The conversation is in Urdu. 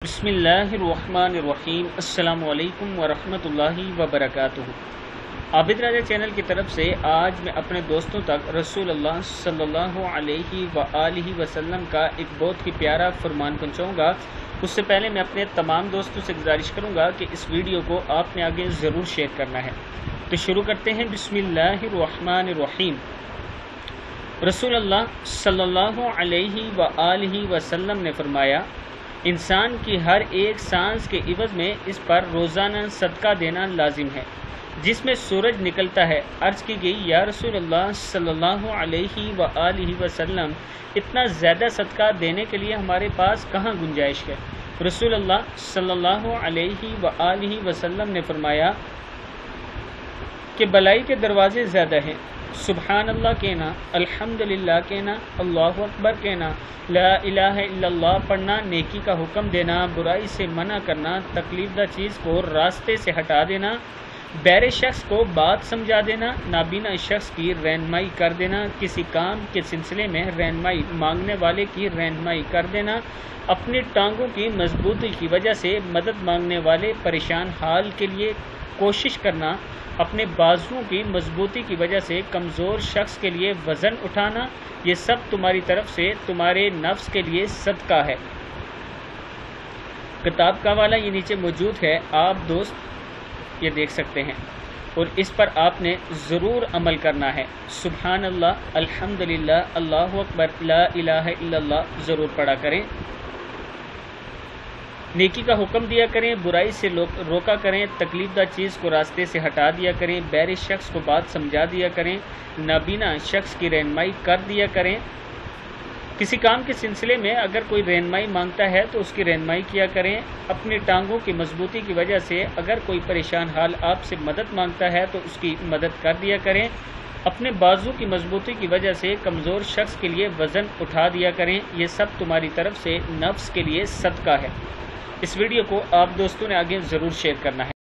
بسم اللہ الرحمن الرحیم۔ السلام علیکم ورحمۃ اللہ وبرکاتہ۔ عابد راجہ چینل کی طرف سے آج میں اپنے دوستوں تک رسول اللہ صلی اللہ علیہ وآلہ وسلم کا ایک بہت ہی پیارا فرمان پہنچاؤں گا۔ اس سے پہلے میں اپنے تمام دوستوں سے گزارش کروں گا کہ اس ویڈیو کو آپ نے آگے ضرور شیئر کرنا ہے۔ تو شروع کرتے ہیں۔ بسم اللہ الرحمن الرحیم۔ رسول اللہ صلی اللہ علیہ وآلہ وسلم نے فرمایا، انسان کی ہر ایک سانس کے عوض میں اس پر روزانہ صدقہ دینا لازم ہے جس میں سورج نکلتا ہے۔ عرض کی گئی، یا رسول اللہ صلی اللہ علیہ وآلہ وسلم، اتنا زیادہ صدقہ دینے کے لیے ہمارے پاس کہاں گنجائش ہے؟ رسول اللہ صلی اللہ علیہ وآلہ وسلم نے فرمایا کہ بلائی کے دروازے زیادہ ہیں، سبحان اللہ کہنا، الحمدللہ کہنا، اللہ اکبر کہنا، لا الہ الا اللہ پڑھنا، نیکی کا حکم دینا، برائی سے منع کرنا، تکلیف دہ چیز کو راستے سے ہٹا دینا، بہرے شخص کو بات سمجھا دینا، نابینا شخص کی رہنمائی کر دینا، کسی کام کے سلسلے میں رہنمائی مانگنے والے کی رہنمائی کر دینا، اپنی ٹانگوں کی مضبوطی کی وجہ سے مدد مانگنے والے پریشان حال کے لیے کوشش کرنا، اپنے بازوؤں کی مضبوطی کی وجہ سے کمزور شخص کے لیے وزن اٹھانا، یہ سب تمہاری طرف سے تمہارے نفس کے لیے صدقہ ہے۔ کتاب کا حوالہ یہ نیچے موجود ہے، آپ دوست یہ دیکھ سکتے ہیں، اور اس پر آپ نے ضرور عمل کرنا ہے۔ سبحان اللہ، الحمدللہ، اللہ اکبر، لا الہ الا اللہ ضرور پڑھا کریں۔ نیکی کا حکم دیا کریں، برائی سے روکا کریں، تکلیف دہ چیز کو راستے سے ہٹا دیا کریں، بہرے شخص کو بات سمجھا دیا کریں، نابینا شخص کی رہنمائی کر دیا کریں۔ کسی کام کے سلسلے میں اگر کوئی رہنمائی مانگتا ہے تو اس کی رہنمائی کیا کریں۔ اپنی ٹانگوں کی مضبوطی کی وجہ سے اگر کوئی پریشان حال آپ سے مدد مانگتا ہے تو اس کی مدد کر دیا کریں۔ اپنے بازو کی مضبوطی کی وجہ سے کمزور شخص کے لیے وزن اٹھا دیا کریں، یہ سب تمہاری طرف سے نفس کے لیے صدقہ ہے۔ اس ویڈیو کو آپ دوستوں نے آگے ضرور شیئر کرنا ہے۔